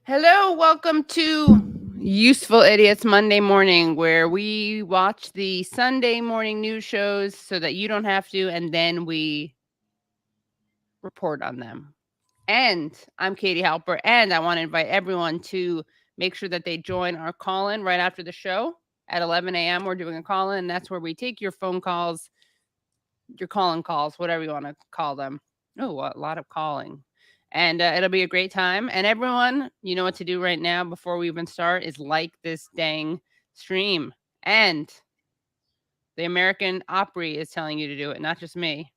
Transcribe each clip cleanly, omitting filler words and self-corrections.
Hello, welcome to Useful Idiots Monday Morning, where we watch the Sunday morning news shows so that you don't have to, and then we report on them. And I'm Katie Halper, and I want to invite everyone to make sure that they join our call-in right after the show at 11 a.m. We're doing a call-in, and that's where we take your phone calls, your call-in calls, whatever you want to call them. Oh, a lot of calling. And it'll be a great time. And everyone, you know what to do right now before we even start is like this dang stream. And the American Opry is telling you to do it, not just me.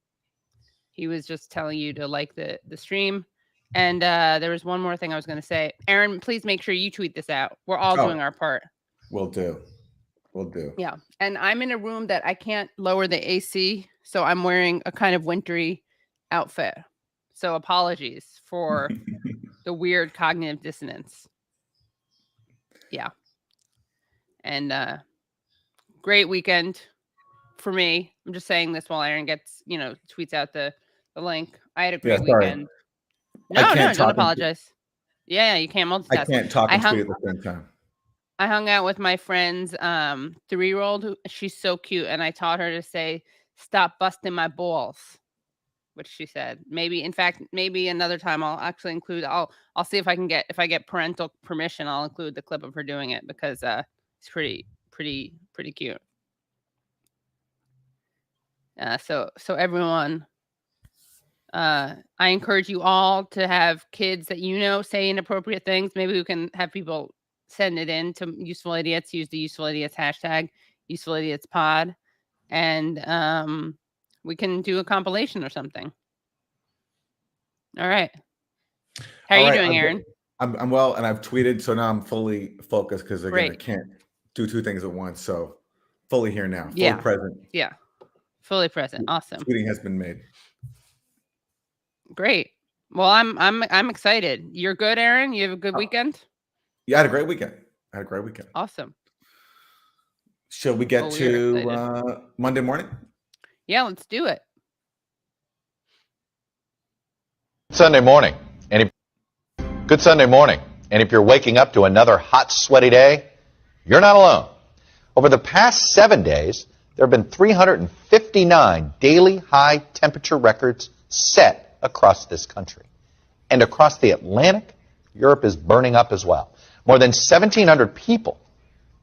He was just telling you to like the stream. And there was one more thing I was going to say. Aaron, please make sure you tweet this out. We're all doing our part. Will do. Will do. Yeah. And I'm in a room that I can't lower the AC. So I'm wearing a kind of wintry outfit. So apologies for the weird cognitive dissonance. Yeah. And great weekend for me. I'm just saying this while Aaron gets, tweets out the link. I had a great weekend. No, don't apologize. Yeah, you can't multitask. I can't talk and tweet at the same time. I hung out with my friend's 3-year-old. She's so cute. And I taught her to say, "Stop busting my balls," which she said. Maybe another time I'll actually include. I'll see if I get parental permission. I'll include the clip of her doing it because it's pretty cute. So everyone, I encourage you all to have kids that say inappropriate things. Maybe we can have people send it in to Useful Idiots. Use the Useful Idiots hashtag, Useful Idiots Pod, and we can do a compilation or something. All right. How are you doing, Aaron? I'm well, and I've tweeted, so now I'm fully focused because again, I can't do two things at once. So fully here now, fully present. Yeah, fully present. Awesome. Tweeting has been made. Great. Well, I'm excited. You're good, Aaron? You have a good weekend? Yeah, I had a great weekend. Awesome. Shall we get to Monday morning? Yeah, let's do it. Sunday morning. Good Sunday morning. And if you're waking up to another hot, sweaty day, you're not alone. Over the past 7 days, there have been 359 daily high temperature records set across this country. And across the Atlantic, Europe is burning up as well. More than 1,700 people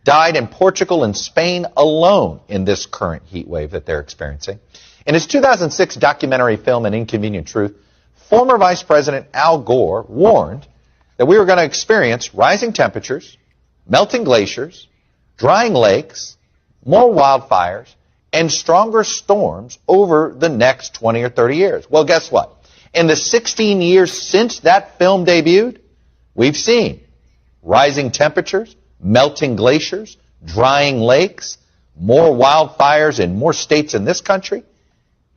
died in Portugal and Spain alone in this current heat wave that they're experiencing. In his 2006 documentary film, An Inconvenient Truth, former Vice President Al Gore warned that we were going to experience rising temperatures, melting glaciers, drying lakes, more wildfires, and stronger storms over the next 20 or 30 years. Well, guess what? In the 16 years since that film debuted, we've seen rising temperatures, melting glaciers, drying lakes, more wildfires in more states in this country,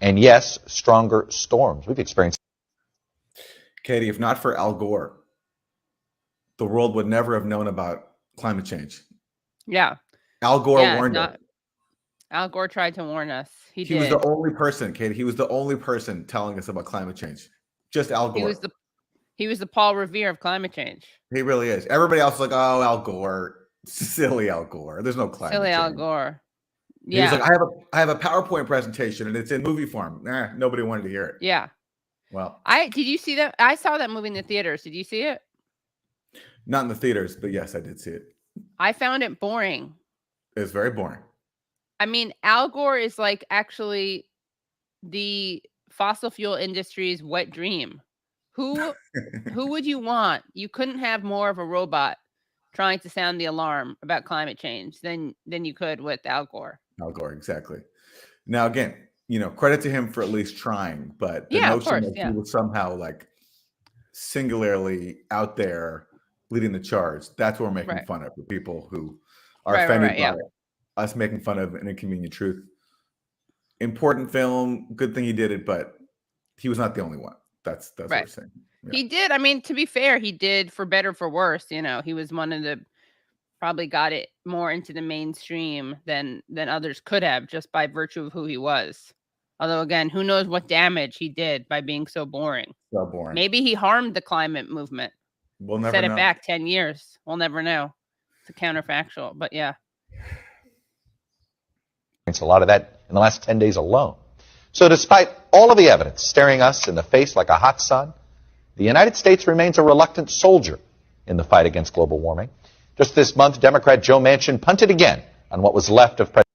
and yes, stronger storms. We've experienced. Katie, if not for Al Gore, the world would never have known about climate change. Yeah. Al Gore warned us. Al Gore tried to warn us. He did. Was the only person, Katie. He was the only person telling us about climate change. Just Al Gore. He was the Paul Revere of climate change. He really is. Everybody else is like, oh, Al Gore. Silly Al Gore. There's no climate change. Al Gore. Yeah. He was like, I have a PowerPoint presentation and it's in movie form. Nobody wanted to hear it. Yeah. Well. Did you see that? I saw that movie in the theaters. Did you see it? Not in the theaters, but yes, I did see it. I found it boring. It's very boring. I mean, Al Gore is like actually the fossil fuel industry's wet dream. Who would you want? You couldn't have more of a robot trying to sound the alarm about climate change than you could with Al Gore. Al Gore, exactly. Now, again, credit to him for at least trying, but the notion that he was somehow like singularly out there leading the charge, that's what we're making fun of, the people who are offended by us making fun of An Inconvenient Truth. Important film, good thing he did it, but he was not the only one. That's what we're saying. Yeah. He did. I mean, to be fair, he did for better, for worse. He was one of the probably got it more into the mainstream than others could have just by virtue of who he was. Although, again, who knows what damage he did by being so boring. So boring. Maybe he harmed the climate movement. We'll never set it know. back 10 years. We'll never know. It's a counterfactual, but yeah. It's a lot of that in the last 10 days alone. So despite all of the evidence staring us in the face like a hot sun, the United States remains a reluctant soldier in the fight against global warming. Just this month, Democrat Joe Manchin punted again on what was left of President.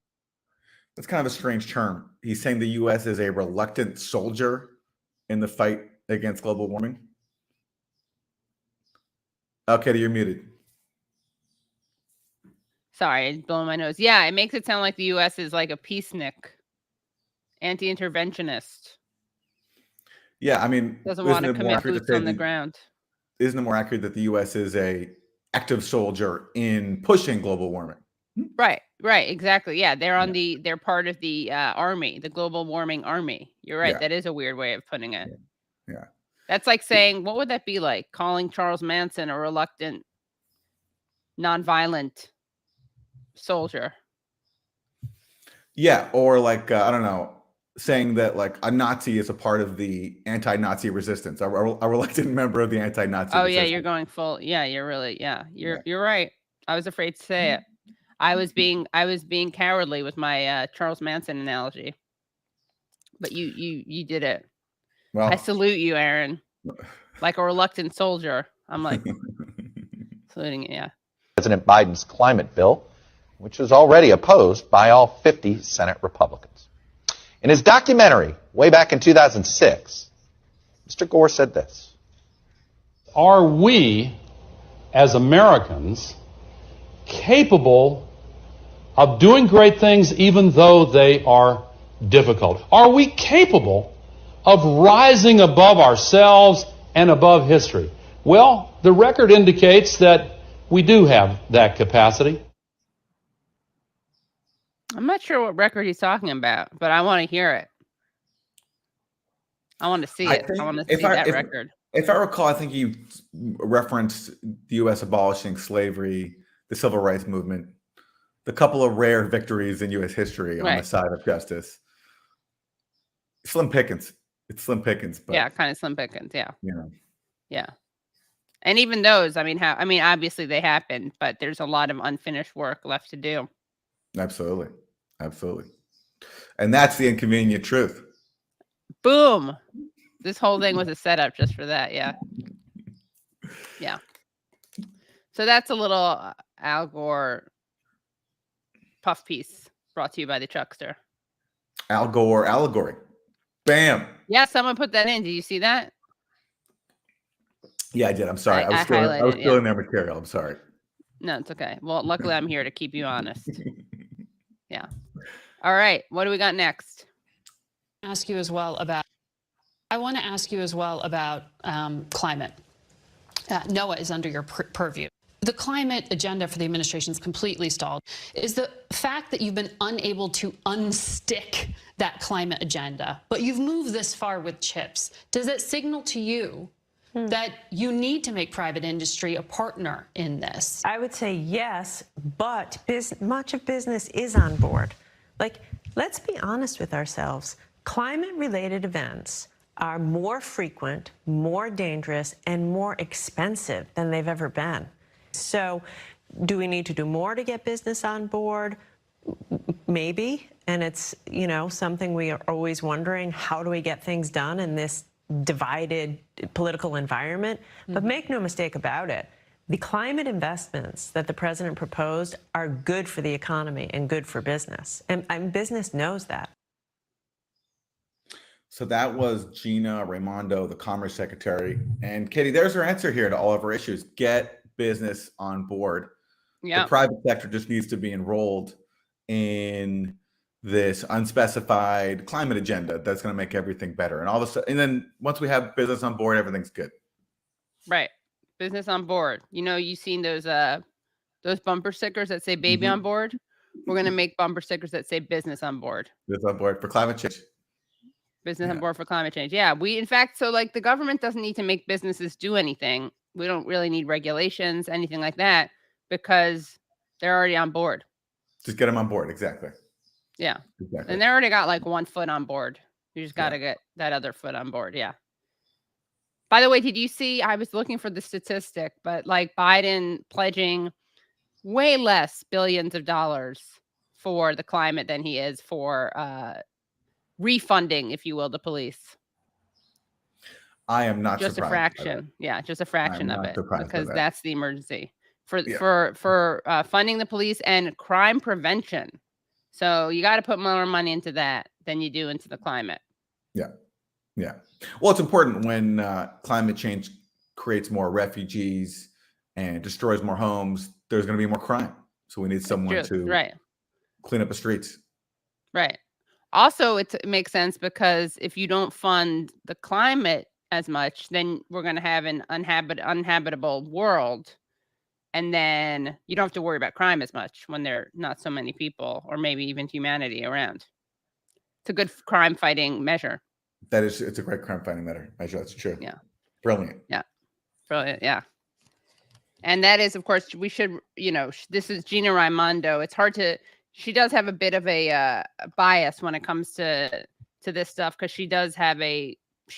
That's kind of a strange term. He's saying the U.S. is a reluctant soldier in the fight against global warming. Okay, you're muted. Sorry, I'm blowing my nose. Yeah, it makes it sound like the U.S. is like a peacenik, anti-interventionist. Yeah, I mean, doesn't want to commit boots on the ground. Isn't it more accurate that the U.S. is a active soldier in pushing global warming? Right, exactly. Yeah, they're part of the army, the global warming army. You're right. Yeah. That is a weird way of putting it. Yeah. That's like saying, what would that be like? Calling Charles Manson a reluctant, nonviolent soldier. Yeah, or like I don't know, saying that like a Nazi is a part of the anti-Nazi resistance, a reluctant member of the anti-Nazi. Oh resistance. Yeah, you're going full. Yeah, you're really. Yeah, you're right. I was afraid to say it. I was being cowardly with my Charles Manson analogy, but you did it. Well, I salute you, Aaron. Like a reluctant soldier, I'm like saluting it. Yeah. President Biden's climate bill, which was already opposed by all 50 Senate Republicans. In his documentary way back in 2006, Mr. Gore said this. Are we, as Americans, capable of doing great things even though they are difficult? Are we capable of rising above ourselves and above history? Well, the record indicates that we do have that capacity. I'm not sure what record he's talking about, but I want to hear it. I want to see it. I want to see that record. If I recall, I think you referenced the U.S. abolishing slavery, the civil rights movement, the couple of rare victories in U.S. history on the side of justice. Slim pickings. It's slim pickings, but yeah, kind of slim pickings. Yeah. Yeah. And even those, obviously they happened, but there's a lot of unfinished work left to do. Absolutely. And that's the inconvenient truth. Boom. This whole thing was a setup just for that. Yeah. Yeah. So that's a little Al Gore puff piece brought to you by the Chuckster. Al Gore allegory. Bam. Yeah, someone put that in. Did you see that? Yeah, I did. I'm sorry. I was still in their material. I'm sorry. No, it's okay. Well, luckily I'm here to keep you honest. Yeah. All right. What do we got next? I want to ask you as well about climate. NOAA is under your purview. The climate agenda for the administration is completely stalled. Is the fact that you've been unable to unstick that climate agenda, but you've moved this far with chips, does it signal to you that you need to make private industry a partner in this? I would say yes, but much of business is on board. Like, let's be honest with ourselves. Climate-related events are more frequent, more dangerous, and more expensive than they've ever been. So do we need to do more to get business on board? Maybe. And it's, something we are always wondering, how do we get things done in this divided political environment? But make no mistake about it, the climate investments that the president proposed are good for the economy and good for business. And business knows that. So that was Gina Raimondo, the Commerce Secretary. And Katie, there's her answer here to all of our issues. Get business on board. The private sector just needs to be enrolled in this unspecified climate agenda that's going to make everything better. And all of a sudden, and then once we have business on board, everything's good. Right. Business on board. You've seen those bumper stickers that say baby on board. We're going to make bumper stickers that say business on board. Business on board for climate change. Business on board for climate change. Yeah. The government doesn't need to make businesses do anything. We don't really need regulations, anything like that, because they're already on board. Just get them on board. Exactly. Yeah. Exactly. And they already got like one foot on board. You just got to get that other foot on board. Yeah. By the way, did you see, I was looking for the statistic, but like Biden pledging way less billions of dollars for the climate than he is for refunding, if you will, the police. I am not just surprised. A fraction. Yeah, just a fraction of it, because that's the emergency for funding the police and crime prevention. So you got to put more money into that than you do into the climate. Yeah. Yeah. Well, it's important when climate change creates more refugees and destroys more homes. There's going to be more crime. So we need someone to clean up the streets. Right. Also, it makes sense because if you don't fund the climate as much, then we're going to have an uninhabitable world. And then you don't have to worry about crime as much when there are not so many people, or maybe even humanity around. It's a good crime fighting measure. It's a great crime fighting measure. That's true. Yeah. Brilliant. Yeah. Brilliant. Yeah. And that is, of course, we should, this is Gina Raimondo. It's hard to, she does have a bit of a bias when it comes to this stuff, because she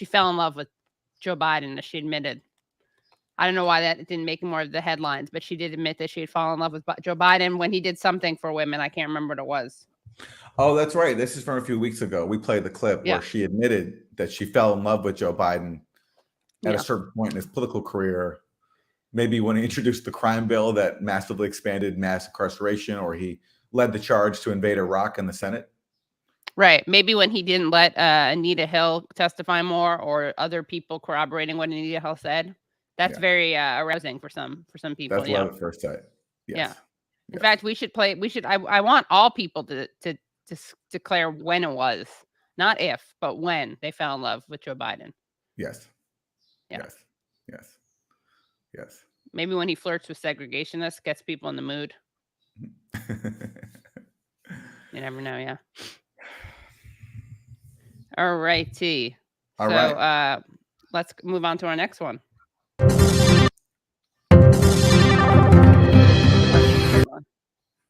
fell in love with Joe Biden, as she admitted. I don't know why that didn't make more of the headlines, but she did admit that she had fallen in love with Joe Biden when he did something for women. I can't remember what it was. Oh, that's right. This is from a few weeks ago. We played the clip where she admitted that she fell in love with Joe Biden at a certain point in his political career. Maybe when he introduced the crime bill that massively expanded mass incarceration, or he led the charge to invade Iraq in the Senate. Right. Maybe when he didn't let Anita Hill testify more, or other people corroborating what Anita Hill said. That's very arousing for some people. That's love at first sight. Yes. Yeah. In fact, I want all people to declare when it was, not if, but when they fell in love with Joe Biden. Yes. Yeah. Yes. Maybe when he flirts with segregationists, gets people in the mood. You never know. Yeah. All righty. All right. Let's move on to our next one.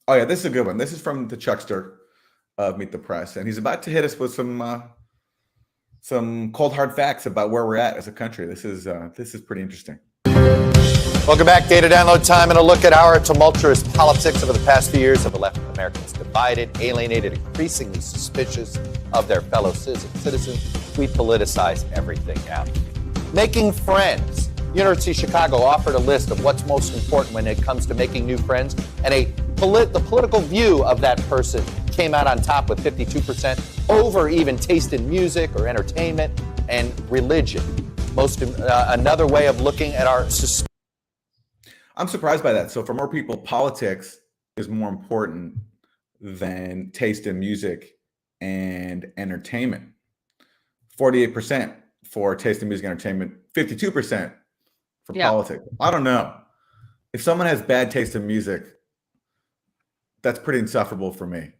Oh yeah, this is a good one. This is from the Chuckster of Meet the Press, and he's about to hit us with some cold hard facts about where we're at as a country. This is pretty interesting. Welcome back. Data download time and a look at our tumultuous politics over the past few years have left Americans divided, alienated, increasingly suspicious of their fellow citizens. We politicize everything now. Making friends. University of Chicago offered a list of what's most important when it comes to making new friends, and the political view of that person came out on top with 52% over even taste in music or entertainment and religion. Another way of looking at our society. I'm surprised by that. So for more people, politics is more important than taste in music and entertainment. 48% for taste in music and entertainment, 52% for politics. I don't know. If someone has bad taste in music, that's pretty insufferable for me.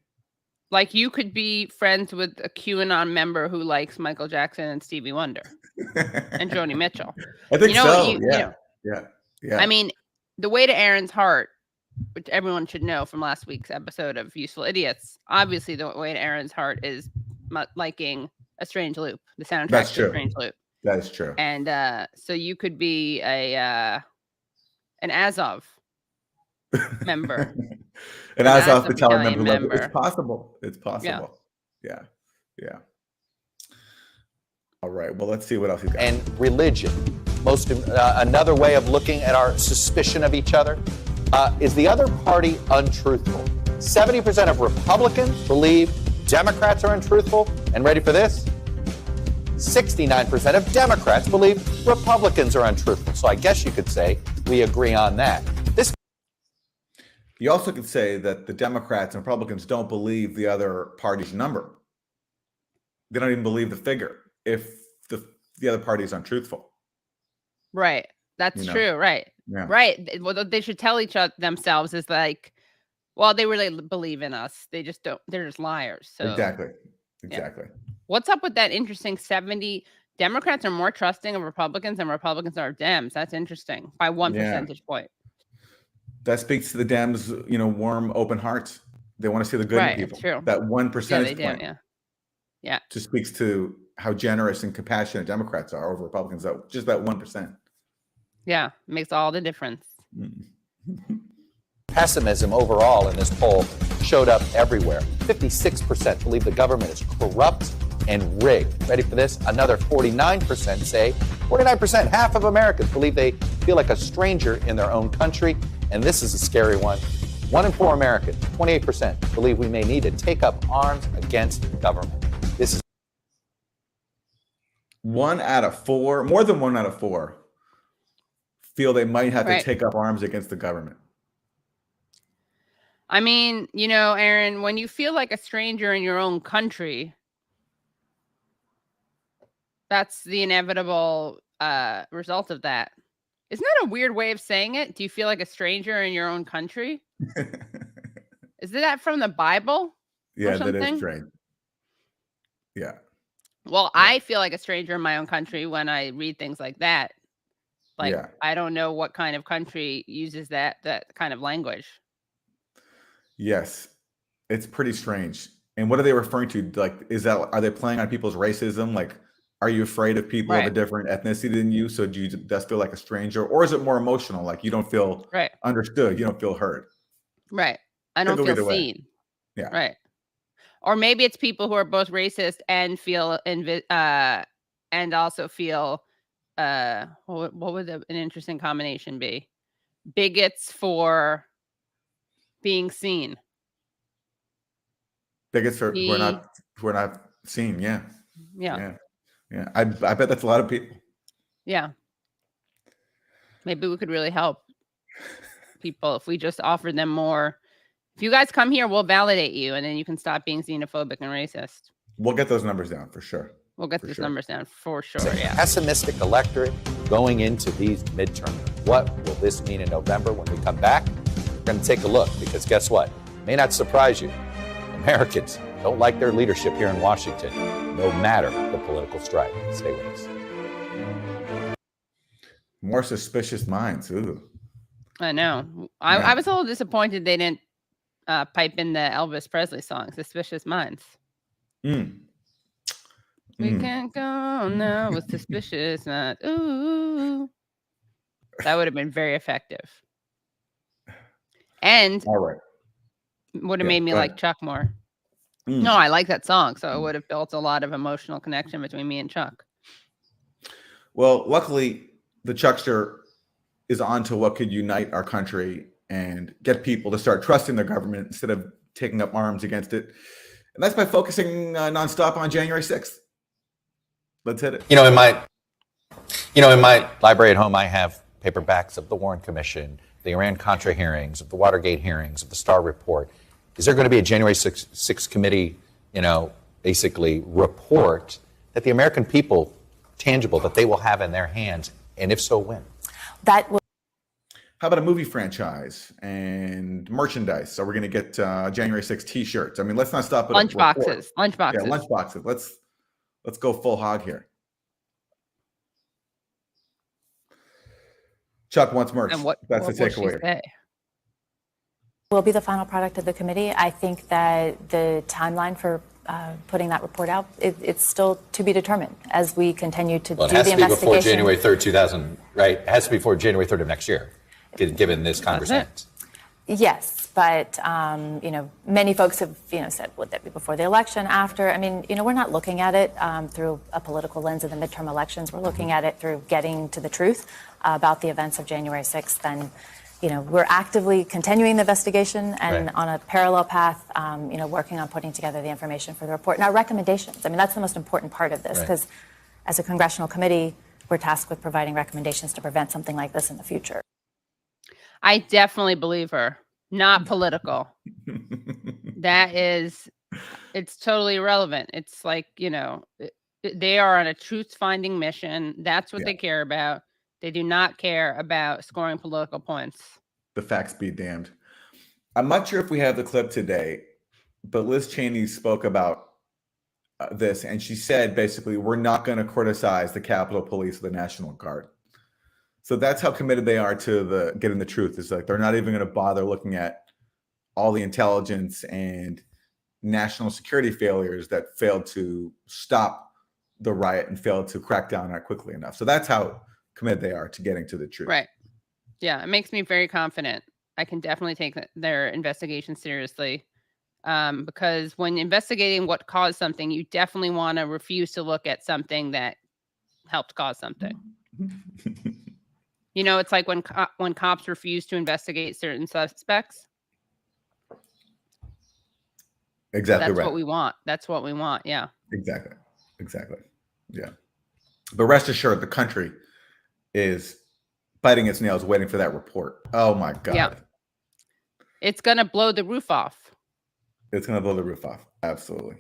Like, you could be friends with a QAnon member who likes Michael Jackson and Stevie Wonder and Joni Mitchell. I think so. Yeah. I mean, the way to Aaron's heart, which everyone should know from last week's episode of Useful Idiots, obviously the way to Aaron's heart is liking A Strange Loop, the soundtrack to A Strange Loop. That is true. And so you could be an Azov member. An Azov battalion member. It's possible. Yeah. All right. Well, let's see what else he's got. And religion. Another way of looking at our suspicion of each other. Is the other party untruthful? 70% of Republicans believe Democrats are untruthful. And ready for this? 69% of Democrats believe Republicans are untruthful. So I guess you could say we agree on that. You also could say that the Democrats and Republicans don't believe the other party's number. They don't even believe the figure if the other party is untruthful. Right. That's true. Right. Yeah. Right. What they should tell themselves is like, well, they really believe in us. They just don't. They're just liars. So Exactly. Yeah. What's up with that interesting 70? Democrats are more trusting of Republicans than Republicans are of Dems. That's interesting by 1 percentage point. That speaks to the Dems, warm, open hearts. They want to see the good in people. True. That 1 percentage point. Yeah. Just speaks to how generous and compassionate Democrats are over Republicans. That just that 1%. Yeah, makes all the difference. Pessimism overall in this poll showed up everywhere. 56% believe the government is corrupt and rigged. Ready for this? Another 49% say, 49%, half of Americans believe they feel like a stranger in their own country. And this is a scary one. 1 in 4 Americans, 28%, believe we may need to take up arms against the government. This is 1 out of 4, more than 1 out of 4, feel they might have to take up arms against the government. I mean, you know, Aaron, when you feel like a stranger in your own country, that's the inevitable result of that. Isn't that a weird way of saying it? Do you feel like a stranger in your own country? Is that from the Bible? Yeah, that is strange. Yeah. Well, I feel like a stranger in my own country when I read things like that. Like, I don't know what kind of country uses that kind of language. Yes, it's pretty strange. And what are they referring to? Like, are they playing on people's racism? Like, are you afraid of people of a different ethnicity than you? So do you just feel like a stranger? Or is it more emotional? Like you don't feel understood. You don't feel heard. Right. I don't feel seen. Yeah. Right. Or maybe it's people who are both racist and feel and also feel what would an interesting combination be? Bigots for being seen. Bigots for we're not seen. Yeah. I bet that's a lot of people. Yeah. Maybe we could really help people if we just offered them more. If you guys come here, we'll validate you, and then you can stop being xenophobic and racist. We'll get those numbers down for sure. We'll get those numbers down for sure. Yeah. Pessimistic electorate going into these midterms. What will this mean in November when we come back? We're going to take a look because guess what? It may not surprise you. Americans don't like their leadership here in Washington, no matter the political stripe. Stay with us. More suspicious minds. Ooh. I know. I was a little disappointed they didn't pipe in the Elvis Presley song, Suspicious Minds. We can't go now with suspicious minds. Ooh. That would have been very effective. And would have made me like Chuck more. No, I like that song. So it would have built a lot of emotional connection between me and Chuck. Well, luckily, the Chuckster is on to what could unite our country and get people to start trusting their government instead of taking up arms against it. And that's by focusing nonstop on January 6th. Let's hit it. In my library at home, I have paperbacks of the Warren Commission, the Iran-Contra hearings, of the Watergate hearings, of the Starr Report. Is there going to be a January 6th committee, basically report that the American people, tangible, that they will have in their hands? And if so, when? How about a movie franchise and merchandise? So we're going to get January 6th T-shirts. I mean, let's not stop at lunchboxes. Yeah, lunchboxes. Let's go full hog here. Chuck wants merch. And that's the takeaway. Will be the final product of the committee. I think that the timeline for putting that report out, it's still to be determined as we continue to do the investigation. It has to be before January 3rd, right? It has to be before January 3rd of next year, given this conversation. Yes, but many folks have said, would that be before the election, after? I mean, we're not looking at it through a political lens of the midterm elections. We're looking at it through getting to the truth about the events of January 6th. And we're actively continuing the investigation and on a parallel path, working on putting together the information for the report and our recommendations. I mean, that's the most important part of this because as a congressional committee, we're tasked with providing recommendations to prevent something like this in the future. I definitely believe her. Not political. It's totally irrelevant. It's like, they are on a truth-finding mission. That's what they care about. They do not care about scoring political points. The facts be damned. I'm not sure if we have the clip today, but Liz Cheney spoke about this, and she said, basically, we're not going to criticize the Capitol Police or the National Guard. So that's how committed they are to getting the truth. It's like they're not even going to bother looking at all the intelligence and national security failures that failed to stop the riot and failed to crack down on it quickly enough. So that's how committed they are to getting to the truth. Right. Yeah, it makes me very confident. I can definitely take their investigation seriously, because when investigating what caused something, you definitely want to refuse to look at something that helped cause something. It's like when cops refuse to investigate certain suspects. Exactly right. That's what we want. That's what we want. Yeah. Exactly. Yeah. But rest assured, the country is biting its nails waiting for that report. Oh my God. Yeah. It's going to blow the roof off. It's going to blow the roof off. Absolutely.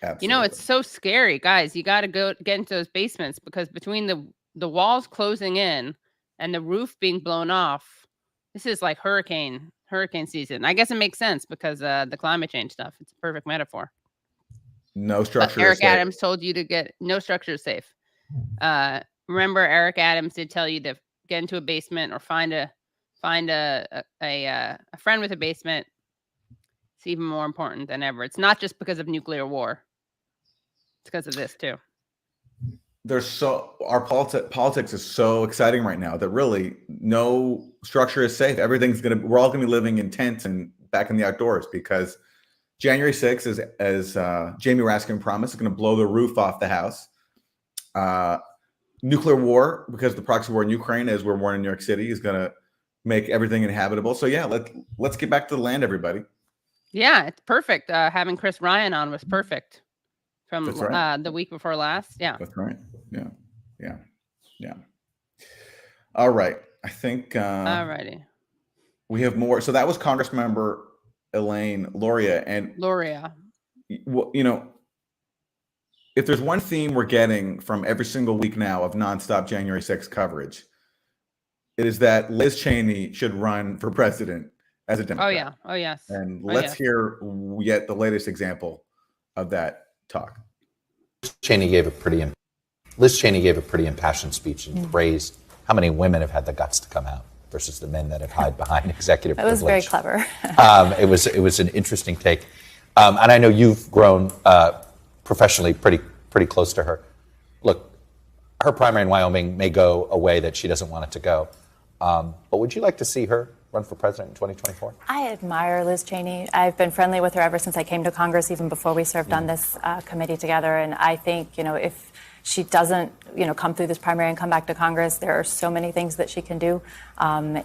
It's so scary, guys. You got to go get into those basements, because between the walls closing in and the roof being blown off, this is like hurricane season. I guess it makes sense because the climate change stuff. It's a perfect metaphor. No structure. Eric Adams told you to get no structure is safe. Remember, Eric Adams did tell you to get into a basement or find a friend with a basement. It's even more important than ever. It's not just because of nuclear war. It's because of this too. Our politics is so exciting right now that really no structure is safe. We're all gonna be living in tents and back in the outdoors, because January 6th is, as Jamie Raskin promised, is gonna blow the roof off the house. Nuclear war, because the proxy war in Ukraine, as we're warned in New York City, is gonna make everything inhabitable. So yeah, let's get back to the land, everybody. Yeah, it's perfect. Having Chris Ryan on was perfect from the week before last. Yeah. That's right. Yeah. All right. I think Alrighty. We have more. So that was Congressmember Elaine Luria. And Luria. If there's one theme we're getting from every single week now of nonstop January 6th coverage, it is that Liz Cheney should run for president as a Democrat. Oh, yeah. Oh, yes. And let's hear yet the latest example of that talk. Liz Cheney gave a pretty impassioned speech and praised how many women have had the guts to come out versus the men that have hid behind executive privilege. That was very clever. It was an interesting take. And I know you've grown professionally pretty close to her. Look, her primary in Wyoming may go a way that she doesn't want it to go. But would you like to see her run for president in 2024? I admire Liz Cheney. I've been friendly with her ever since I came to Congress, even before we served on this committee together. And I think, if she doesn't, come through this primary and come back to Congress, there are so many things that she can do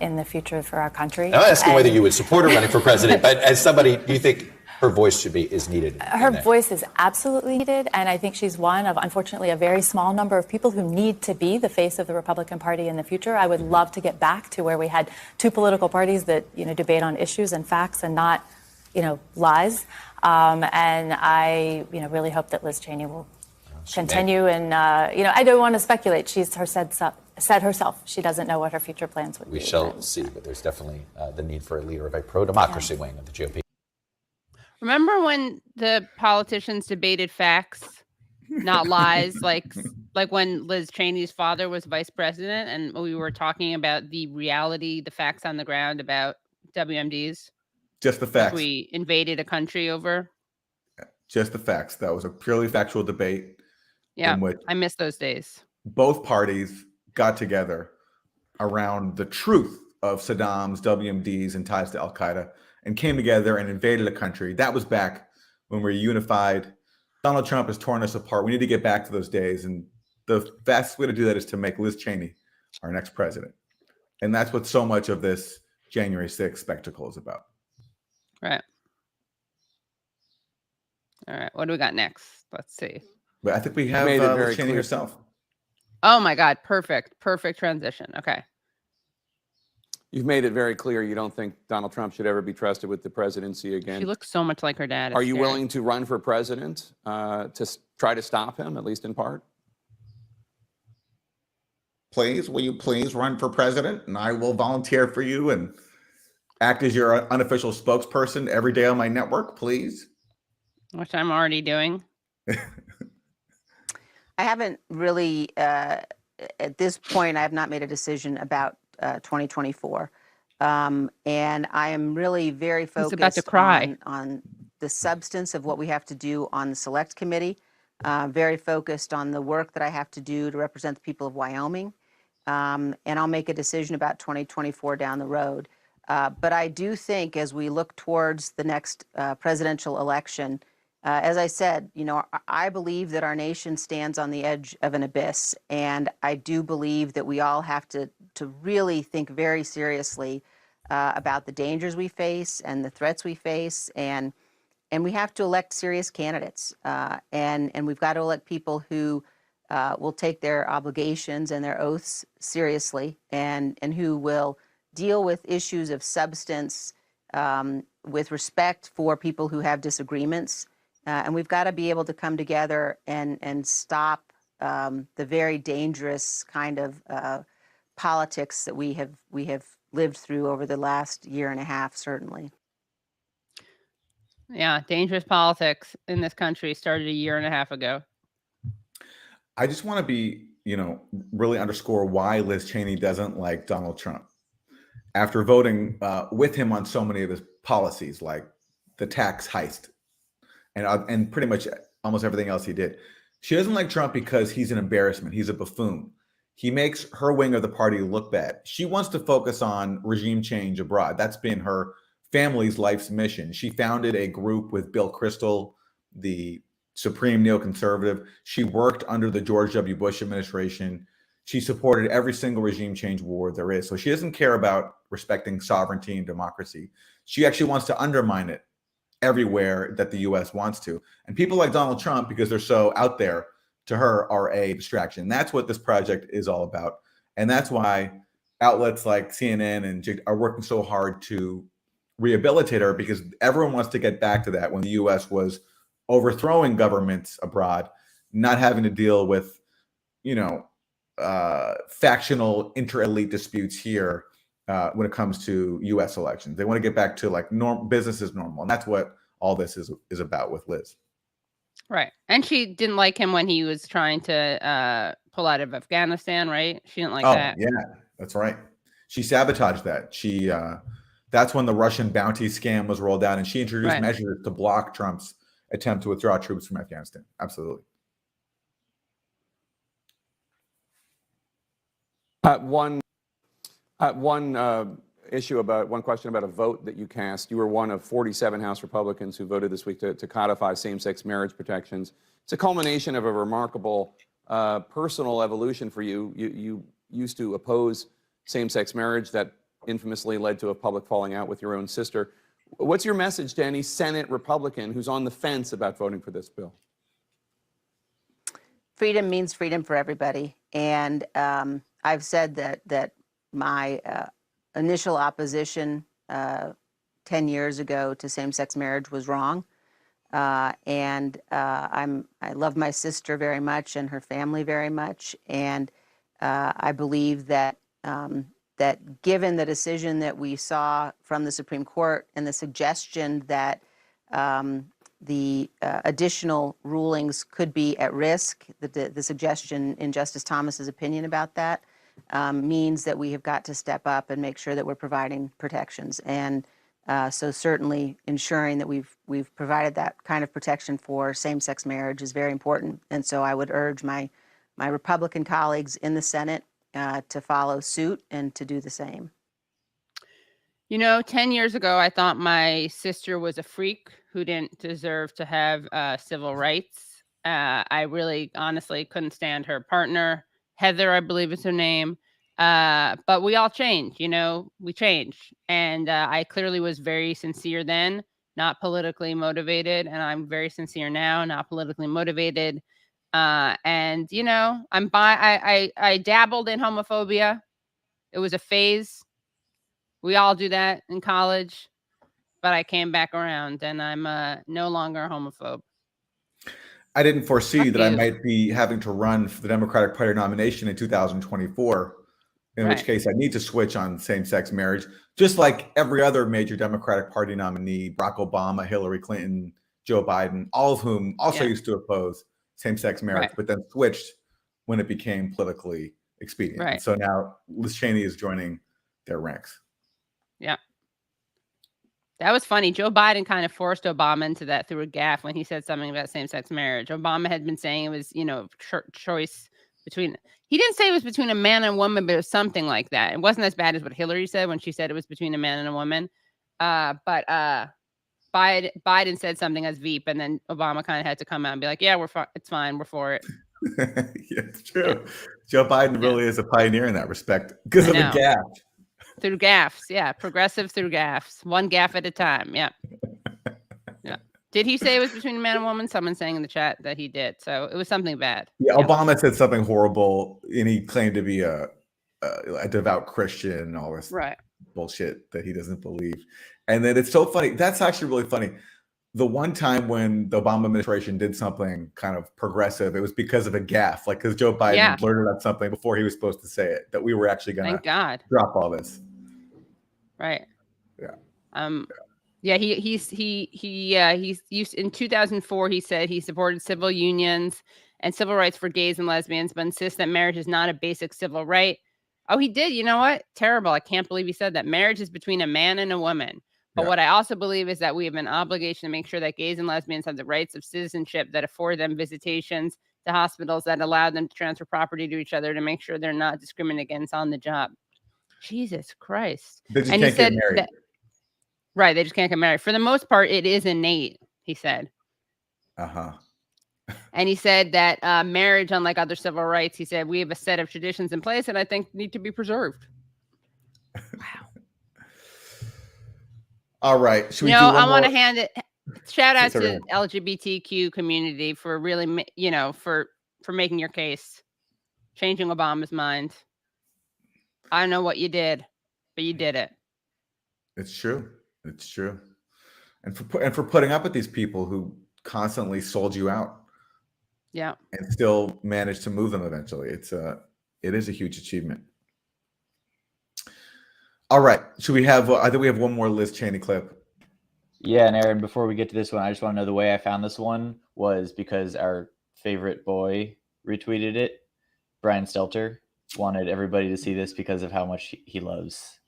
in the future for our country. I'm not asking whether you would support her running for president, but as somebody, do you think her voice is needed? Her voice is absolutely needed, and I think she's one of, unfortunately, a very small number of people who need to be the face of the Republican Party in the future. I would love to get back to where we had two political parties that, debate on issues and facts and not, lies. And I, really hope that Liz Cheney will continue. And, I don't want to speculate. She's said herself she doesn't know what her future plans would be. We shall see, but there's definitely the need for a leader of a pro-democracy wing of the GOP. Remember when the politicians debated facts, not lies, like when Liz Cheney's father was vice president and we were talking about the reality, the facts on the ground about WMDs? Just the facts. We invaded a country over? Just the facts. That was a purely factual debate. Yeah, I miss those days. Both parties got together around the truth of Saddam's WMDs and ties to Al-Qaeda and came together and invaded a country. That was back when we were unified. Donald Trump has torn us apart. We need to get back to those days. And the fastest way to do that is to make Liz Cheney our next president. And that's what so much of this January 6th spectacle is about. Right. All right. What do we got next? Let's see. But I think we have Liz Cheney herself. Oh, my God. Perfect. Perfect transition. Okay. You've made it very clear you don't think Donald Trump should ever be trusted with the presidency again. She looks so much like her dad. Are you willing to run for president to try to stop him, at least in part? Please, will you please run for president? And I will volunteer for you and act as your unofficial spokesperson every day on my network, please. Which I'm already doing. I haven't really, at this point, I have not made a decision about 2024. And I am really very focused about to cry. on the substance of what we have to do on the select committee. very focused on the work that I have to do to represent the people of Wyoming. And I'll make a decision about 2024 down the road. But I do think as we look towards the next presidential election, as I said, I believe that our nation stands on the edge of an abyss. And I do believe that we all have to really think very seriously about the dangers we face and the threats we face. And we have to elect serious candidates. And we've got to elect people who will take their obligations and their oaths seriously and who will deal with issues of substance with respect for people who have disagreements. And we've got to be able to come together and stop the very dangerous kind of politics that we have lived through over the last year and a half, certainly. Yeah, dangerous politics in this country started a year and a half ago. I just want to be, really underscore why Liz Cheney doesn't like Donald Trump. After voting with him on so many of his policies, like the tax heist and pretty much almost everything else he did, she doesn't like Trump because he's an embarrassment. He's a buffoon. He makes her wing of the party look bad. She wants to focus on regime change abroad. That's been her family's life's mission. She founded a group with Bill Kristol, the supreme neoconservative. She worked under the George W. Bush administration. She supported every single regime change war there is. So she doesn't care about respecting sovereignty and democracy. She actually wants to undermine it everywhere that the U.S. wants to. And people like Donald Trump, because they're so out there, to her are a distraction. That's what this project is all about. And that's why outlets like CNN and are working so hard to rehabilitate her, because everyone wants to get back to that when the U.S. was overthrowing governments abroad, not having to deal with, factional inter-elite disputes here when it comes to U.S. elections. They want to get back to like business as normal. And that's what all this is about with Liz. Right. And she didn't like him when he was trying to pull out of Afghanistan, right? She didn't like that. Yeah, that's right. She sabotaged that. That's when the Russian bounty scam was rolled out, and she introduced measures to block Trump's attempt to withdraw troops from Afghanistan. Absolutely. One question about a vote that you cast. You were one of 47 House Republicans who voted this week to codify same-sex marriage protections. It's a culmination of a remarkable personal evolution for you. You used to oppose same-sex marriage that infamously led to a public falling out with your own sister. What's your message to any Senate Republican who's on the fence about voting for this bill? Freedom means freedom for everybody. And I've said that my initial opposition 10 years ago to same-sex marriage was wrong. I love my sister very much and her family very much. And I believe that that given the decision that we saw from the Supreme Court and the suggestion that the additional rulings could be at risk, the suggestion in Justice Thomas's opinion about that means that we have got to step up and make sure that we're providing protections. And so certainly ensuring that we've provided that kind of protection for same-sex marriage is very important. And so I would urge my Republican colleagues in the Senate to follow suit and to do the same. 10 years ago, I thought my sister was a freak who didn't deserve to have civil rights. I really honestly couldn't stand her partner. Heather, I believe is her name. But we all change, we change. And I clearly was very sincere then, not politically motivated. And I'm very sincere now, not politically motivated. I dabbled in homophobia. It was a phase. We all do that in college, but I came back around and I'm no longer a homophobe. I didn't foresee that I might be having to run for the Democratic Party nomination in 2024, in which case I need to switch on same-sex marriage, just like every other major Democratic Party nominee, Barack Obama, Hillary Clinton, Joe Biden, all of whom also used to oppose same-sex marriage, but then switched when it became politically expedient. And so now Liz Cheney is joining their ranks. Yeah. That was funny. Joe Biden kind of forced Obama into that through a gaffe when he said something about same-sex marriage. Obama had been saying it was, choice between. He didn't say it was between a man and a woman, but it was something like that. It wasn't as bad as what Hillary said when she said it was between a man and a woman. But Biden said something as Veep, and then Obama kind of had to come out and be like, "Yeah, it's fine. We're for it." Yeah, it's true. Yeah. Joe Biden really is a pioneer in that respect because of the gaffe. Through gaffes, yeah. Progressive through gaffes. One gaffe at a time, yeah. Yeah. Did he say it was between a man and woman? Someone's saying in the chat that he did. So it was something bad. Yeah, Obama said something horrible, and he claimed to be a devout Christian and all this bullshit that he doesn't believe. And then it's so funny. That's actually really funny. The one time when the Obama administration did something kind of progressive, it was because of a gaffe, like because Joe Biden blurted out something before he was supposed to say it, that we were actually going to drop all this. Right. Yeah. Yeah. He's used in 2004. He said he supported civil unions and civil rights for gays and lesbians, but insists that marriage is not a basic civil right. Oh, he did. You know what? Terrible. I can't believe he said that. Marriage is between a man and a woman. But what I also believe is that we have an obligation to make sure that gays and lesbians have the rights of citizenship that afford them visitations to hospitals, that allow them to transfer property to each other, to make sure they're not discriminated against on the job. Jesus Christ. They just can't get married. Right. They just can't get married. For the most part, it is innate, he said. Uh-huh. And he said that marriage, unlike other civil rights, he said, we have a set of traditions in place that I think need to be preserved. Wow. All right. Should we I want to hand it. Shout out to the LGBTQ community for really, for making your case, changing Obama's mind. I don't know what you did, but you did it. It's true. It's true. And for putting up with these people who constantly sold you out. Yeah. And still managed to move them eventually. It is a huge achievement. All right. Should we have, I think we have one more Liz Cheney clip. Yeah. And Aaron, before we get to this one, I just want to know the way I found this one was because our favorite boy retweeted it. Brian Stelter wanted everybody to see this because of how much he loves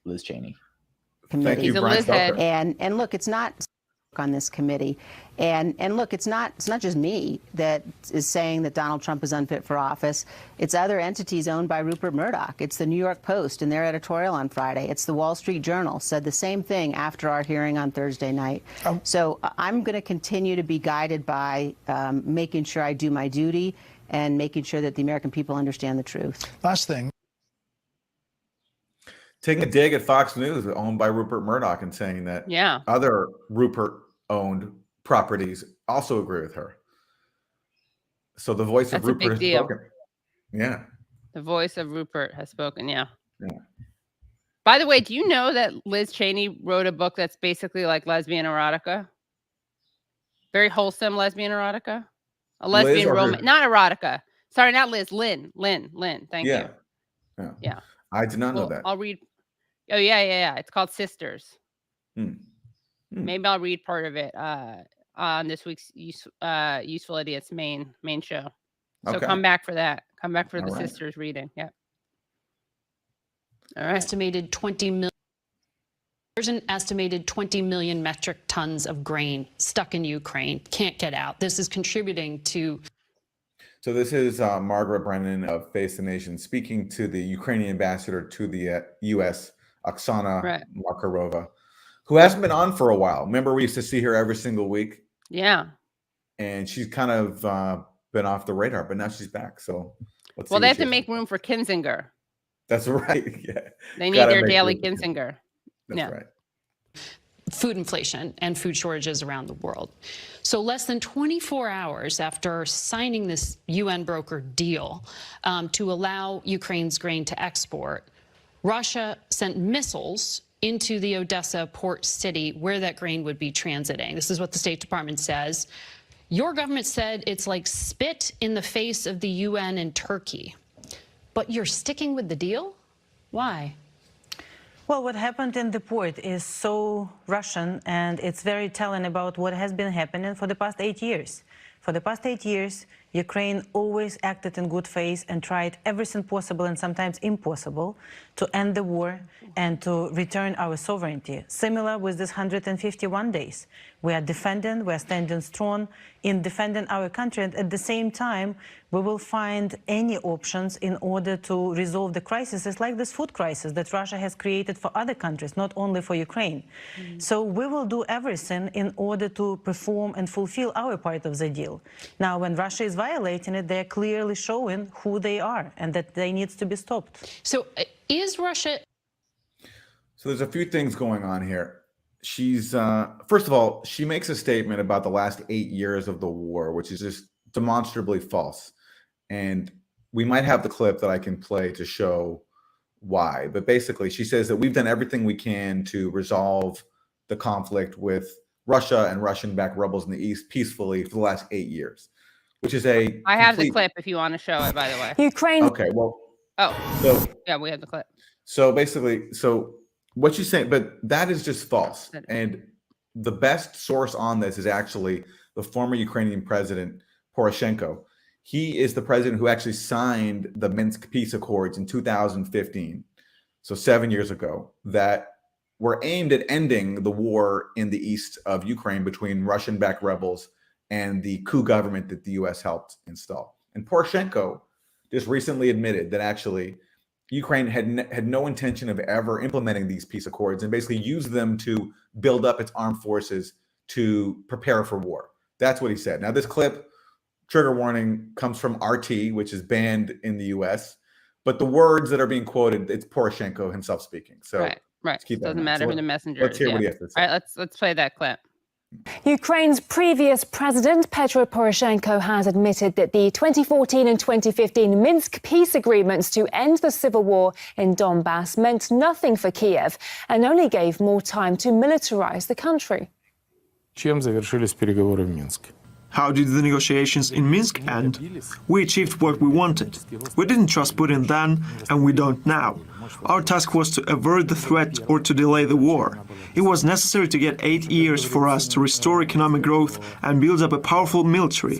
Liz Cheney. Thank you, Brian Stelter. And look, it's not on this committee. And look, it's not just me that is saying that Donald Trump is unfit for office. It's other entities owned by Rupert Murdoch. It's the New York Post in their editorial on Friday. It's the Wall Street Journal said the same thing after our hearing on Thursday night. So I'm going to continue to be guided by making sure I do my duty and making sure that the American people understand the truth. Last thing. Taking a dig at Fox News, owned by Rupert Murdoch, and saying that other Rupert-owned properties also agree with her. So the voice of Rupert has spoken. Yeah. The voice of Rupert has spoken, yeah. By the way, do you know that Liz Cheney wrote a book that's basically like lesbian erotica? Very wholesome lesbian erotica? A lesbian romance. Not erotica. Sorry, not Liz. Lynn. Thank you. Yeah. I did not know that. I'll read. Oh, yeah. It's called Sisters. Maybe I'll read part of it on this week's Useful Idiots main show. So come back for that. Come back for the Sisters reading. Yeah. All right. Estimated 20 million. There's an estimated 20 million metric tons of grain stuck in Ukraine. Can't get out. This is contributing to. So this is Margaret Brennan of Face the Nation speaking to the Ukrainian ambassador to the U.S., Oksana Markarova, who hasn't been on for a while. Remember, we used to see her every single week. Yeah. And she's kind of been off the radar, but now she's back. So let's see. Well, they have to make room for Kinzinger. That's right. Yeah. They need their daily Kinzinger. That's right. Food inflation and food shortages around the world. So less than 24 hours after signing this UN broker deal to allow Ukraine's grain to export, Russia sent missiles into the Odessa port city where that grain would be transiting. This is what the State Department says. Your government said it's like spit in the face of the UN and Turkey. But you're sticking with the deal? Why? Well, what happened in the port is so Russian, and it's very telling about what has been happening for the past 8 years. For the past 8 years, Ukraine always acted in good faith and tried everything possible and sometimes impossible to end the war and to return our sovereignty. Similar with this 151 days. We are defending, we are standing strong in defending our country, and at the same time, we will find any options in order to resolve the crises like this food crisis that Russia has created for other countries, not only for Ukraine. So we will do everything in order to perform and fulfill our part of the deal. Now, when Russia is violating it, they're clearly showing who they are and that they need to be stopped. So is Russia... So there's a few things going on here. She's, first of all, she makes a statement about the last 8 years of the war, which is just demonstrably false. And we might have the clip that I can play to show why. But basically, she says that we've done everything we can to resolve the conflict with Russia and Russian-backed rebels in the East peacefully for the last 8 years, which is a I have the clip if you want to show it, by the way. Ukraine. Okay, well. Oh, so, yeah, we have the clip. So basically, what she's saying, but that is just false. And the best source on this is actually the former Ukrainian president, Poroshenko. He is the president who actually signed the Minsk peace accords in 2015, so 7 years ago, that were aimed at ending the war in the east of Ukraine between Russian-backed rebels and the coup government that the U.S. helped install. And Poroshenko just recently admitted that actually Ukraine had no intention of ever implementing these peace accords and basically used them to build up its armed forces to prepare for war. That's what he said. Now, this clip, trigger warning, comes from RT, which is banned in the US, but the words that are being quoted, it's Poroshenko himself speaking. So right. Doesn't matter who the messenger is. Let's hear what he has to say. All right, let's play that clip. Ukraine's previous president, Petro Poroshenko, has admitted that the 2014 and 2015 Minsk peace agreements to end the civil war in Donbass meant nothing for Kiev and only gave more time to militarize the country. Чем завершились переговоры в Минске? How did the negotiations in Minsk end? We achieved what we wanted. We didn't trust Putin then, and we don't now. Our task was to avert the threat or to delay the war. It was necessary to get 8 years for us to restore economic growth and build up a powerful military.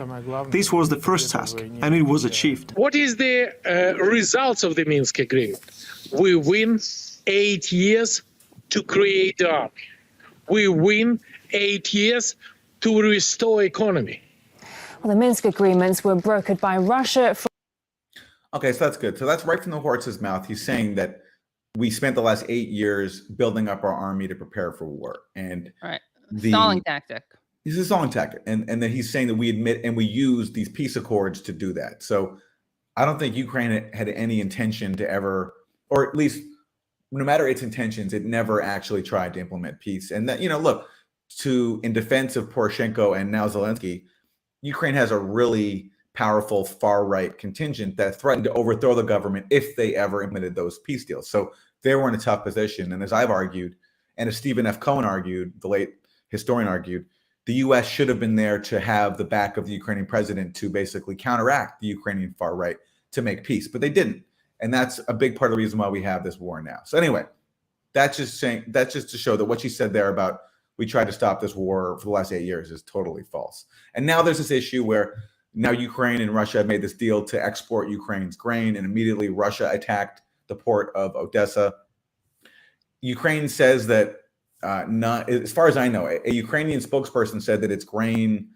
This was the first task, and it was achieved. What is the results of the Minsk agreement? We win 8 years to create the army. We win 8 years to restore economy. Well, the Minsk agreements were brokered by Russia. Okay, so that's good. So that's right from the horse's mouth. He's saying that we spent the last 8 years building up our army to prepare for war. And stalling tactic. It's a stalling tactic. And then he's saying that we admit and we use these peace accords to do that. So I don't think Ukraine had any intention to ever, or at least no matter its intentions, it never actually tried to implement peace. And that, look, in defense of Poroshenko and now Zelensky, Ukraine has a really powerful far-right contingent that threatened to overthrow the government if they ever implemented those peace deals. So they were in a tough position. And as I've argued, and as Stephen F. Cohen argued, the late historian argued, the U.S. should have been there to have the back of the Ukrainian president to basically counteract the Ukrainian far-right to make peace. But they didn't. And that's a big part of the reason why we have this war now. So anyway, that's just to show that what she said there about we tried to stop this war for the last 8 years is totally false. And now there's this issue where now Ukraine and Russia have made this deal to export Ukraine's grain, and immediately Russia attacked the port of Odessa. Ukraine says that, as far as I know, a Ukrainian spokesperson said that its grain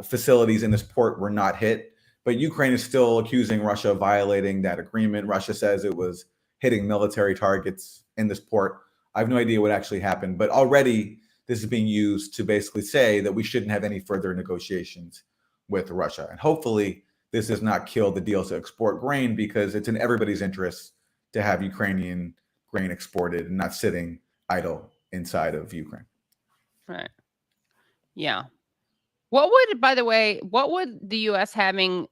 facilities in this port were not hit, but Ukraine is still accusing Russia of violating that agreement. Russia says it was hitting military targets in this port. I have no idea what actually happened, but already this is being used to basically say that we shouldn't have any further negotiations with Russia. And hopefully this does not kill the deals to export grain, because it's in everybody's interest to have Ukrainian grain exported and not sitting idle inside of Ukraine. Right. Yeah. What would the U.S. having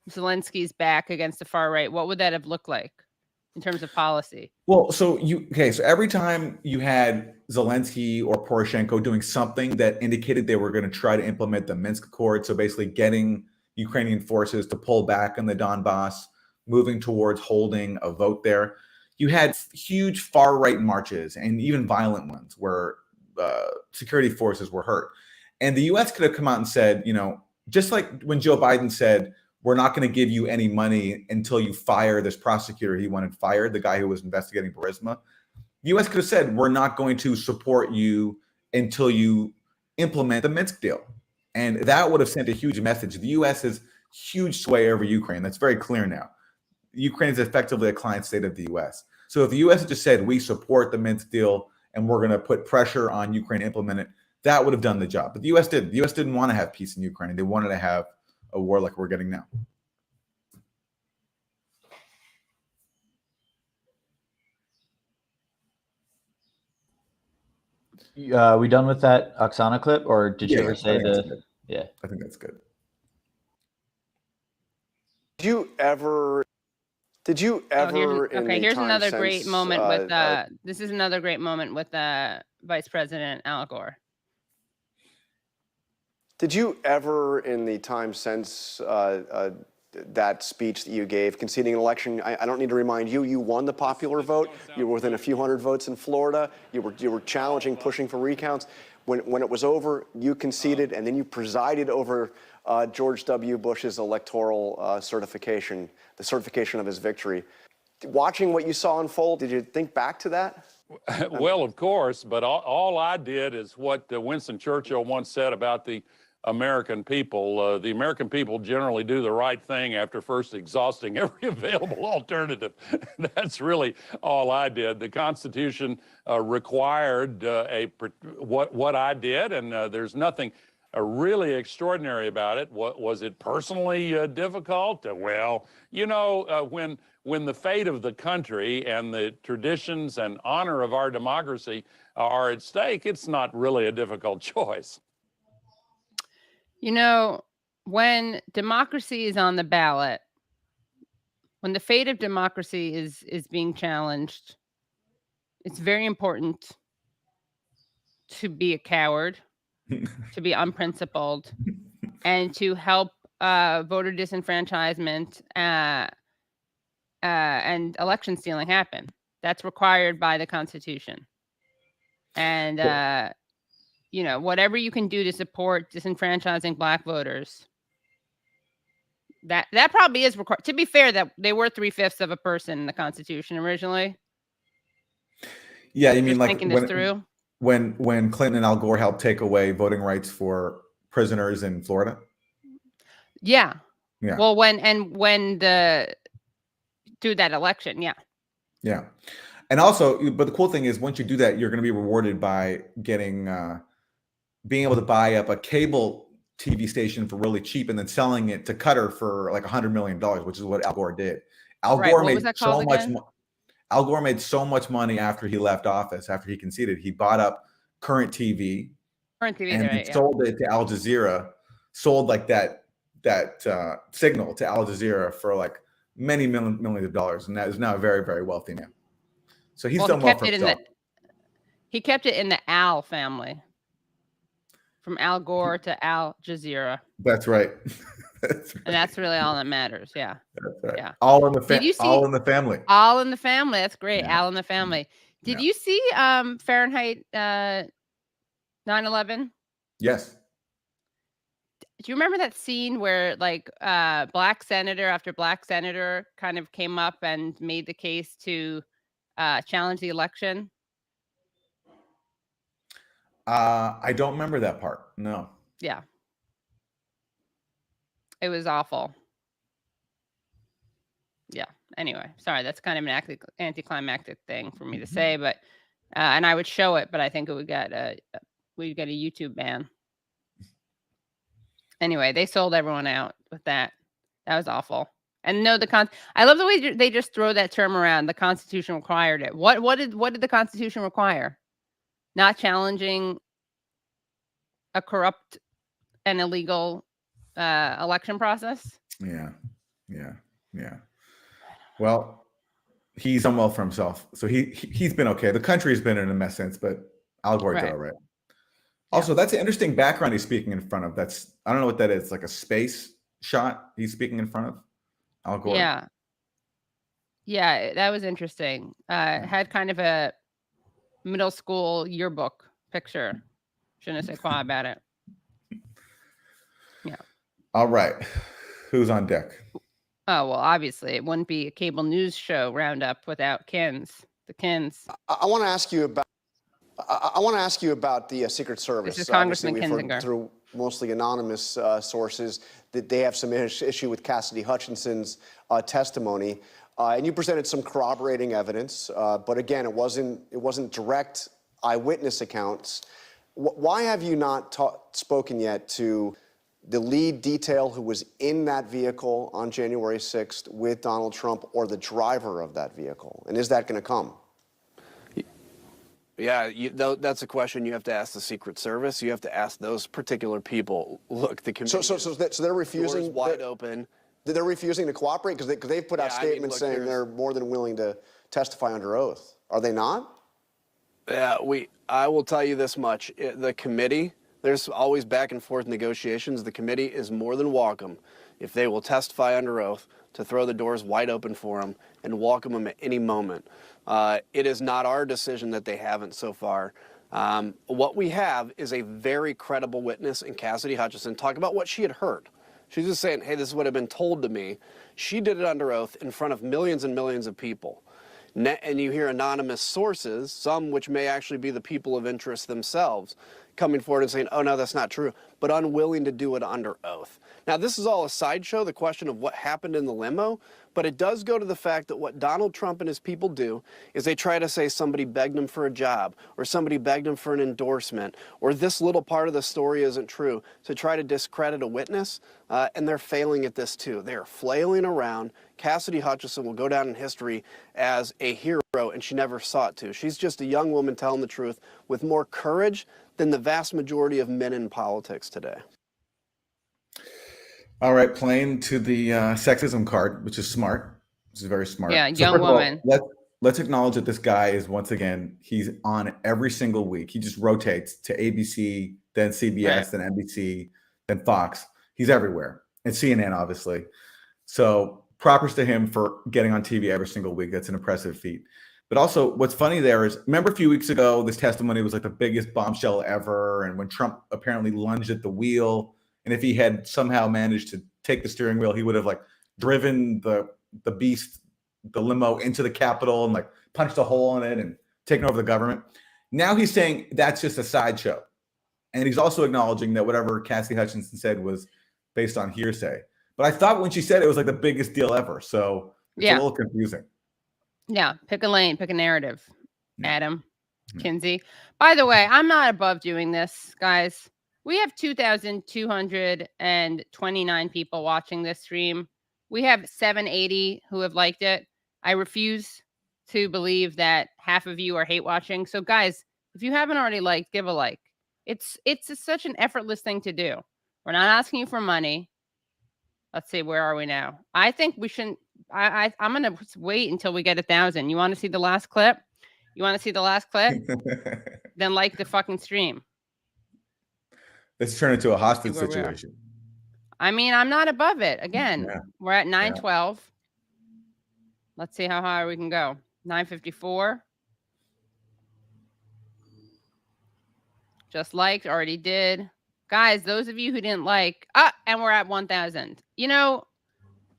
Zelensky's back against the far right, what would that have looked like in terms of policy? Well, so every time you had Zelensky or Poroshenko doing something that indicated they were going to try to implement the Minsk Accord, so basically getting Ukrainian forces to pull back on the Donbass, moving towards holding a vote there, you had huge far-right marches and even violent ones where security forces were hurt. And the U.S. could have come out and said, just like when Joe Biden said, we're not going to give you any money until you fire this prosecutor he wanted fired, the guy who was investigating Burisma. The U.S. could have said, we're not going to support you until you implement the Minsk deal. And that would have sent a huge message. The U.S. has huge sway over Ukraine. That's very clear now. Ukraine is effectively a client state of the U.S. So if the U.S. had just said, we support the Minsk deal and we're going to put pressure on Ukraine to implement it, that would have done the job. But the U.S. didn't. The U.S. didn't want to have peace in Ukraine. They wanted to have a war like we're getting now. We done with that Oksana clip, or did you ever say the? Yeah, I think that's good. Did you ever? Okay, here's another great moment with. This is another great moment with Vice President Al Gore. Did you ever, in the time since that speech that you gave, conceding an election, I don't need to remind you, you won the popular vote. You were within a few hundred votes in Florida. You were challenging, pushing for recounts. When it was over, you conceded, and then you presided over George W. Bush's electoral certification, the certification of his victory. Watching what you saw unfold, did you think back to that? Well, of course, but all I did is what Winston Churchill once said about the American people. The American people generally do the right thing after first exhausting every available alternative. That's really all I did. The Constitution required what I did, and there's nothing really extraordinary about it. Was it personally difficult? Well, you know, when the fate of the country and the traditions and honor of our democracy are at stake, it's not really a difficult choice. You know, when democracy is on the ballot, when the fate of democracy is being challenged, it's very important to be a coward, to be unprincipled, and to help voter disenfranchisement and election stealing happen. That's required by the Constitution. And you know, whatever you can do to support disenfranchising Black voters, that probably is required. To be fair, that they were 3/5 of a person in the Constitution originally. Yeah, you mean like thinking this through? When Clinton and Al Gore helped take away voting rights for prisoners in Florida? Yeah. Yeah. Well, through that election, yeah. Yeah. And also, but the cool thing is once you do that, you're going to be rewarded by getting being able to buy up a cable TV station for really cheap and then selling it to Qatar for like $100 million, which is what Al Gore did. Al Gore made so much money after he left office, after he conceded. He bought up Current TV and sold it to Al Jazeera, sold like that signal to Al Jazeera for like many millions of dollars. And that is now a very, very wealthy man. So he's done well for himself. He kept it in the Al family. From Al Gore to Al Jazeera. That's right. And that's really all that matters. Yeah. That's right. Yeah. All in the family. All in the family. All in the family. That's great. Yeah. Al in the family. Did you see Fahrenheit 9/11? Yes. Do you remember that scene where like Black senator after Black senator kind of came up and made the case to challenge the election? I don't remember that part. No. Yeah. It was awful. Yeah. Anyway, sorry. That's kind of an anticlimactic thing for me to say, but and I would show it, but I think it would we'd get a YouTube ban. Anyway, they sold everyone out with that. That was awful. And no, I love the way they just throw that term around. The Constitution required it. What did the Constitution require? Not challenging a corrupt and illegal election process. Yeah. Well, he's done well for himself, so he's been okay. The country's been in a mess since, but Al Gore did all right. Also, that's an interesting background he's speaking in front of. I don't know what that is. Like a space shot he's speaking in front of. Al Gore. Yeah, that was interesting. Had kind of a middle school yearbook picture. Je ne sais quoi about it. Yeah. All right. Who's on deck? Oh, well, obviously, it wouldn't be a cable news show roundup without Kins. The Kins. I want to ask you about. I want to ask you about the Secret Service. This is Congressman We've heard Kinzinger. through mostly anonymous sources that they have some issue with Cassidy Hutchinson's testimony, and you presented some corroborating evidence. But again, it wasn't direct eyewitness accounts. Why have you not spoken yet to the lead detail who was in that vehicle on January 6th with Donald Trump, or the driver of that vehicle? And is that going to come? Yeah, that's a question you have to ask the Secret Service. You have to ask those particular people. Look, the committee. So they're refusing. Doors wide open. They're refusing to cooperate because they've put out statements saying they're more than willing to testify under oath. Are they not? Yeah, I will tell you this much: the committee. There's always back and forth negotiations. The committee is more than welcome, if they will testify under oath, to throw the doors wide open for them and welcome them at any moment. It is not our decision that they haven't so far. What we have is a very credible witness in Cassidy Hutchinson talk about what she had heard. She's just saying, hey, this is what had been told to me. She did it under oath in front of millions and millions of people. And you hear anonymous sources, some which may actually be the people of interest themselves, coming forward and saying, oh, no, that's not true, but unwilling to do it under oath. Now, this is all a sideshow, the question of what happened in the limo, but it does go to the fact that what Donald Trump and his people do is they try to say somebody begged him for a job, or somebody begged him for an endorsement, or this little part of the story isn't true, to try to discredit a witness, and they're failing at this too. They're flailing around. Cassidy Hutchinson will go down in history as a hero, and she never sought to. She's just a young woman telling the truth with more courage than the vast majority of men in politics today. All right, playing to the sexism card, which is smart. This is very smart. Yeah, young woman. Let's acknowledge that this guy is, once again, he's on every single week. He just rotates to ABC, then CBS, then NBC, then Fox. He's everywhere. And CNN, obviously. So propers to him for getting on TV every single week. That's an impressive feat. But also, what's funny there is, remember a few weeks ago, this testimony was like the biggest bombshell ever. And when Trump apparently lunged at the wheel, and if he had somehow managed to take the steering wheel, he would have like driven the beast, the limo, into the Capitol and like punched a hole in it and taken over the government. Now he's saying that's just a sideshow. And he's also acknowledging that whatever Cassidy Hutchinson said was based on hearsay. But I thought when she said it was like the biggest deal ever. So it's a little confusing. Yeah, pick a lane, pick a narrative, Adam, Kinsey. By the way, I'm not above doing this, guys. We have 2,229 people watching this stream. We have 780 who have liked it. I refuse to believe that half of you are hate watching. So, guys, if you haven't already liked, give a like. It's such an effortless thing to do. We're not asking you for money. Let's see, where are we now? I think we shouldn't. I'm going to wait until we get 1,000. You want to see the last clip? You want to see the last clip? Then like the fucking stream. Let's turn it into a hostage situation. I mean, I'm not above it. Again, we're at 912. Let's see how high we can go. 954. Just liked, already did. Guys, those of you who didn't like, and we're at 1,000. You know,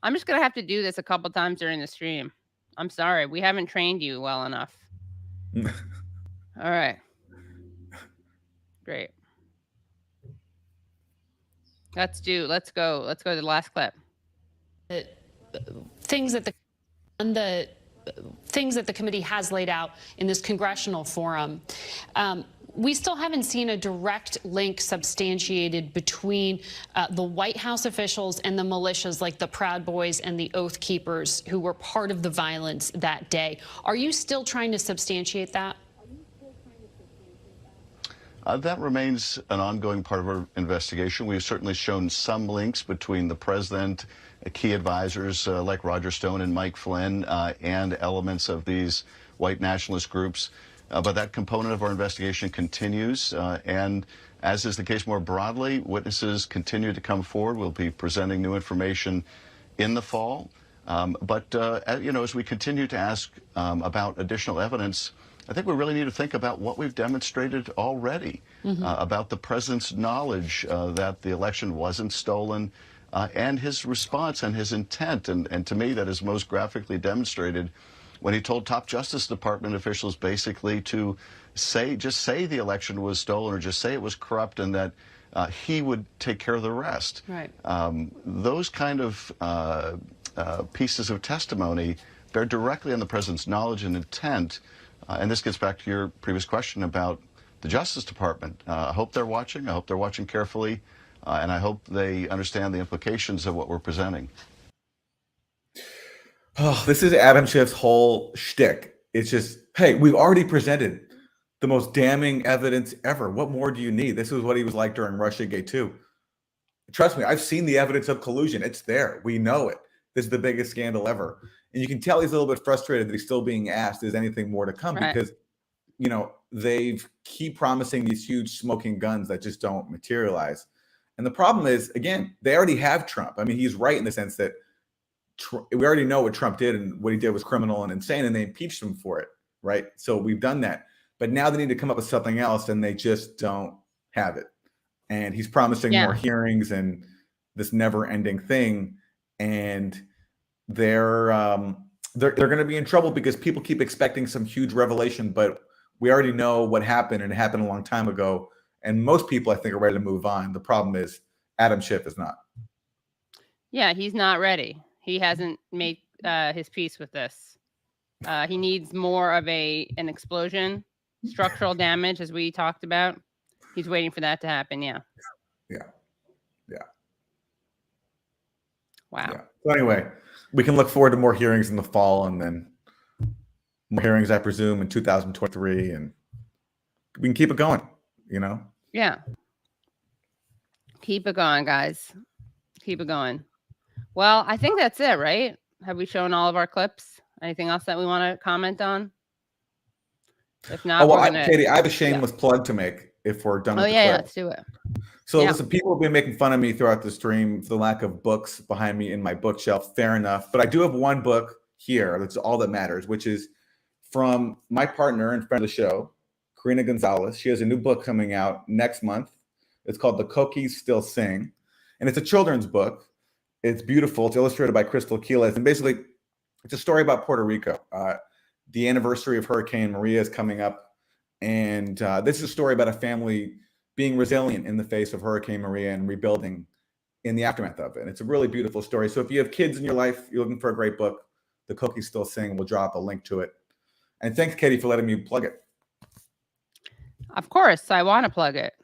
I'm just going to have to do this a couple times during the stream. I'm sorry. We haven't trained you well enough. All right. Great. Let's go to the last clip. Things that the committee has laid out in this congressional forum. We still haven't seen a direct link substantiated between the White House officials and the militias like the Proud Boys and the Oath Keepers who were part of the violence that day. Are you still trying to substantiate that? That remains an ongoing part of our investigation. We've certainly shown some links between the president, key advisors like Roger Stone and Mike Flynn, and elements of these white nationalist groups. But that component of our investigation continues, and as is the case more broadly, witnesses continue to come forward. We'll be presenting new information in the fall. But as we continue to ask about additional evidence, I think we really need to think about what we've demonstrated already about the president's knowledge that the election wasn't stolen, and his response and his intent. And to me, that is most graphically demonstrated when he told top Justice Department officials basically to just say the election was stolen, or just say it was corrupt, and that he would take care of the rest. Right. Those kind of pieces of testimony bear directly on the president's knowledge and intent. And this gets back to your previous question about the Justice Department. I hope they're watching. I hope they're watching carefully. And I hope they understand the implications of what we're presenting. Oh, this is Adam Schiff's whole shtick. It's just, hey, we've already presented the most damning evidence ever. What more do you need? This is what he was like during Russiagate too. Trust me, I've seen the evidence of collusion. It's there. We know it. This is the biggest scandal ever. And you can tell he's a little bit frustrated that he's still being asked, is anything more to come? Right. Because, you know, they keep promising these huge smoking guns that just don't materialize. And the problem is, again, they already have Trump. I mean, he's right in the sense that we already know what Trump did, and what he did was criminal and insane, and they impeached him for it, right? So we've done that. But now they need to come up with something else, and they just don't have it. And he's promising more hearings and this never-ending thing. And they're going to be in trouble because people keep expecting some huge revelation, but we already know what happened, and it happened a long time ago. And most people, I think, are ready to move on. The problem is Adam Schiff is not. Yeah, he's not ready. He hasn't made his peace with this. He needs more of an explosion, structural damage, as we talked about. He's waiting for that to happen. Yeah. Wow. Yeah. So anyway, we can look forward to more hearings in the fall, and then more hearings, I presume, in 2023, and we can keep it going, you know? Yeah. Keep it going, guys. Keep it going. Well, I think that's it, right? Have we shown all of our clips? Anything else that we want to comment on? If not, Katie, I have a shameless plug to make if we're done with the clip. Let's do it. So listen, people have been making fun of me throughout the stream for the lack of books behind me in my bookshelf. Fair enough. But I do have one book here. That's all that matters, which is from my partner and friend of the show, Karina Gonzalez. She has a new book coming out next month. It's called The Cookies Still Sing. And it's a children's book. It's beautiful. It's illustrated by Crystal Quiles. And basically, it's a story about Puerto Rico. The anniversary of Hurricane Maria is coming up. And this is a story about a family being resilient in the face of Hurricane Maria and rebuilding in the aftermath of it. And it's a really beautiful story. So if you have kids in your life, you're looking for a great book, The Cookies Still Sing. We'll drop a link to it. And thanks, Katie, for letting me plug it. Of course, I want to plug it.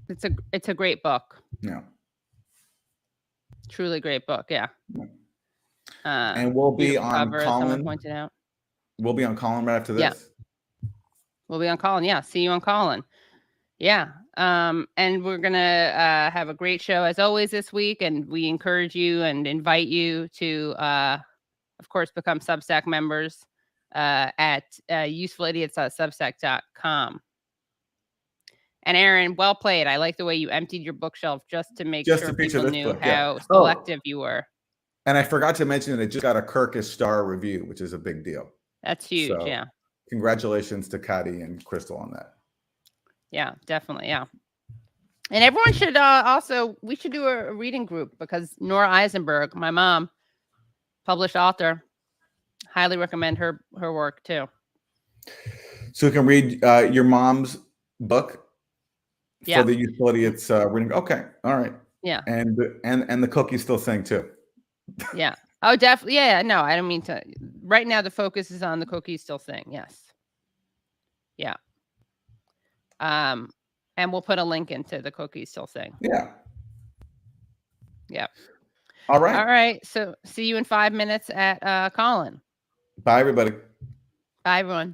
It's a great book. Yeah. Truly great book. Yeah. And we'll be on Colin. Pointed out. We'll be on Colin right after this. Yeah. We'll be on Colin. Yeah. See you on Colin. Yeah. And we're going to have a great show as always this week. And we encourage you and invite you to, of course, become Substack members at usefulidiots.substack.com. And Aaron, well played. I like the way you emptied your bookshelf just to make sure people knew how selective you were. And I forgot to mention that it just got a Kirkus star review, which is a big deal. That's huge. So, yeah. Congratulations to Kati and Crystal on that. Yeah, definitely. Yeah. And everyone should we should do a reading group, because Nora Eisenberg, my mom, published author, highly recommend her work too. So you can read your mom's book for the Useful Idiots reading. Okay. All right. Yeah. And the Cookies Still Sing too. Yeah. Oh, definitely. Yeah. No, I don't mean to. Right now, the focus is on The Cookies Still Sing. Yes. Yeah. And we'll put a link into The Cookies Still Sing. Yeah. Yeah. All right. All right. So see you in 5 minutes at Colin. Bye, everybody. Bye, everyone.